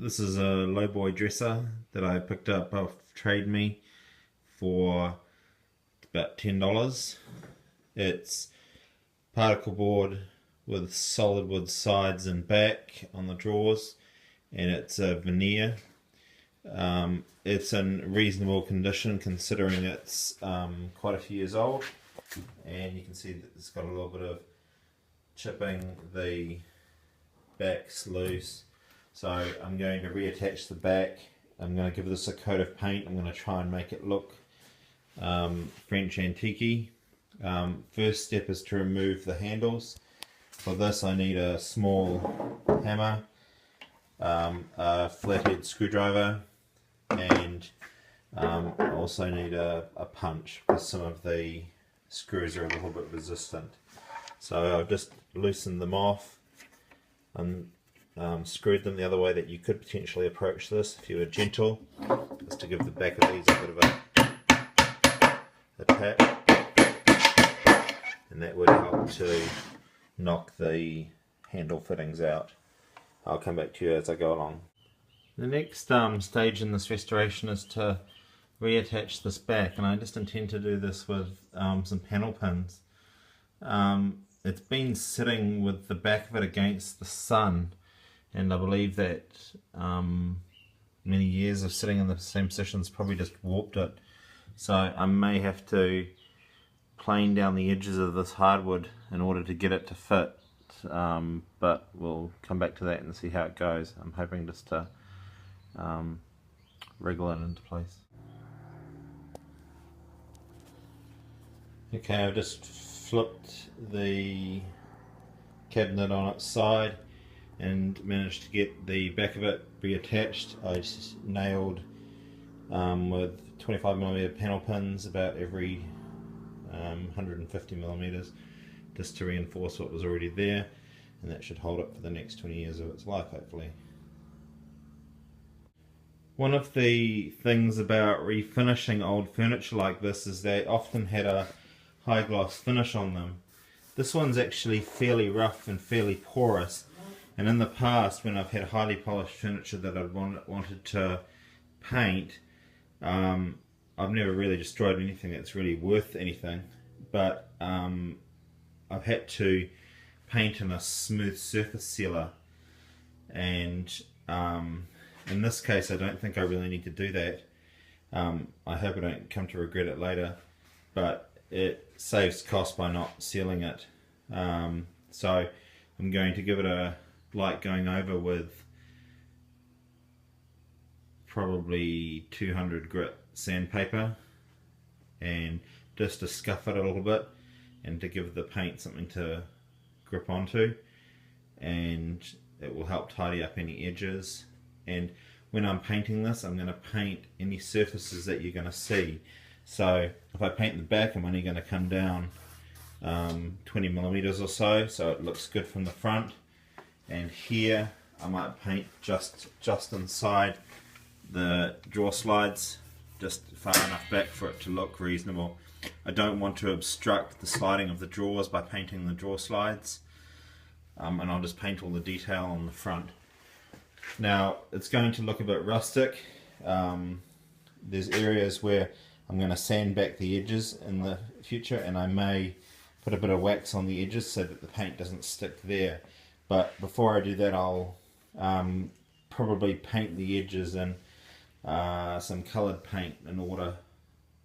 This is a lowboy dresser that I picked up off Trade Me for about $10. It's particle board with solid wood sides and back on the drawers, and it's a veneer. It's in reasonable condition considering it's quite a few years old, and you can see that it's got a little bit of chipping. The back's loose, so I'm going to reattach the back. I'm going to give this a coat of paint. I'm going to try and make it look French antique-y. First step is to remove the handles. For this I need a small hammer, a flathead screwdriver, and I also need a punch because some of the screws are a little bit resistant. So I've just loosened them off and screwed them the other way that you could potentially approach this if you were gentle, just to give the back of these a bit of a tap, and that would help to knock the handle fittings out. I'll come back to you as I go along. The next stage in this restoration is to reattach this back, and I just intend to do this with some panel pins. It's been sitting with the back of it against the sun, and I believe that many years of sitting in the same positions probably just warped it. So I may have to plane down the edges of this hardwood in order to get it to fit, but we'll come back to that and see how it goes. I'm hoping just to wriggle it into place. Okay, I've just flipped the cabinet on its side and managed to get the back of it reattached. I just nailed with 25mm panel pins about every 150mm just to reinforce what was already there, and that should hold it for the next 20 years of its life, hopefully. One of the things about refinishing old furniture like this is they often had a high gloss finish on them. This one's actually fairly rough and fairly porous, and in the past when I've had highly polished furniture that I've wanted to paint, I've never really destroyed anything that's really worth anything, but I've had to paint in a smooth surface sealer, and in this case I don't think I really need to do that. I hope I don't come to regret it later, but it saves cost by not sealing it. So I'm going to give it a light going over with probably 200 grit sandpaper, and just to scuff it a little bit and to give the paint something to grip onto, and it will help tidy up any edges. And when I'm painting this, I'm going to paint any surfaces that you're going to see. So if I paint the back, I'm only going to come down 20mm or so it looks good from the front. And here I might paint just inside the drawer slides, just far enough back for it to look reasonable. I don't want to obstruct the sliding of the drawers by painting the drawer slides, and I'll just paint all the detail on the front. Now it's going to look a bit rustic. There's areas where I'm going to sand back the edges in the future, and I may put a bit of wax on the edges so that the paint doesn't stick there. But before I do that, I'll probably paint the edges in some coloured paint in order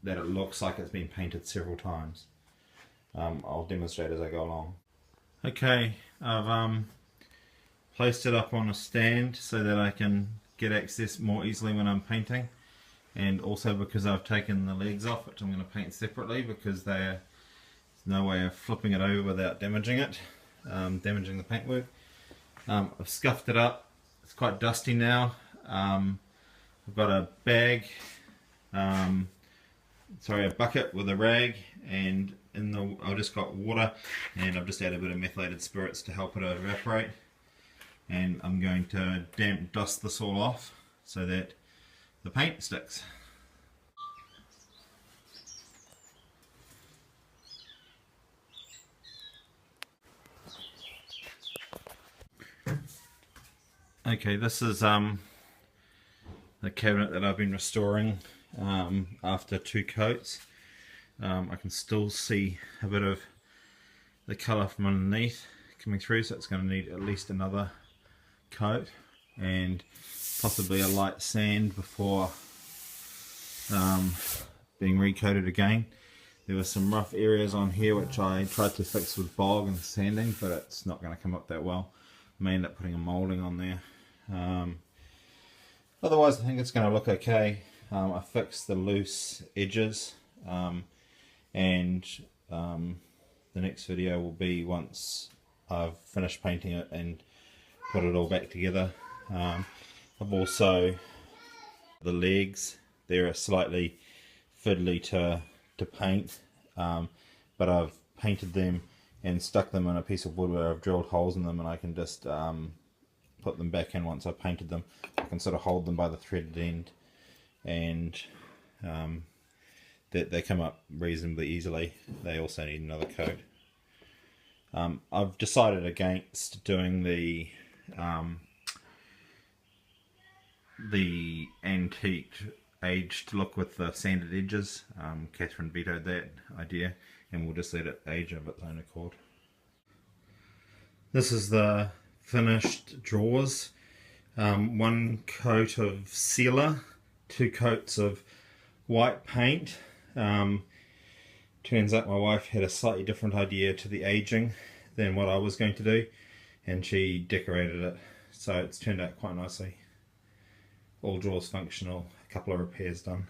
that it looks like it's been painted several times. I'll demonstrate as I go along. Okay, I've placed it up on a stand so that I can get access more easily when I'm painting, and also because I've taken the legs off, which I'm going to paint separately because there's no way of flipping it over without damaging it, damaging the paintwork. I've scuffed it up. It's quite dusty now. I've got a bag, a bucket with a rag, and I've just got water, and I've just added a bit of methylated spirits to help it evaporate. And I'm going to damp dust this all off so that the paint sticks. Okay, this is the cabinet that I've been restoring after 2 coats. I can still see a bit of the colour from underneath coming through, so it's going to need at least another coat and possibly a light sand before being recoated again. There were some rough areas on here which I tried to fix with bog and sanding, but it's not going to come up that well. I may end up putting a moulding on there. Otherwise I think it's going to look okay. I fixed the loose edges, and the next video will be once I've finished painting it and put it all back together. I've also, the legs, they're slightly fiddly to paint, but I've painted them and stuck them in a piece of wood where I've drilled holes in them, and I can just put them back in once I've painted them. I can sort of hold them by the threaded end, and they come up reasonably easily. They also need another coat. I've decided against doing the antiqued aged look with the sanded edges. Catherine vetoed that idea, and we'll just let it age of its own accord. This is the finished drawers. 1 coat of sealer, 2 coats of white paint. Turns out my wife had a slightly different idea to the aging than what I was going to do, and she decorated it, so it's turned out quite nicely. All drawers functional, a couple of repairs done.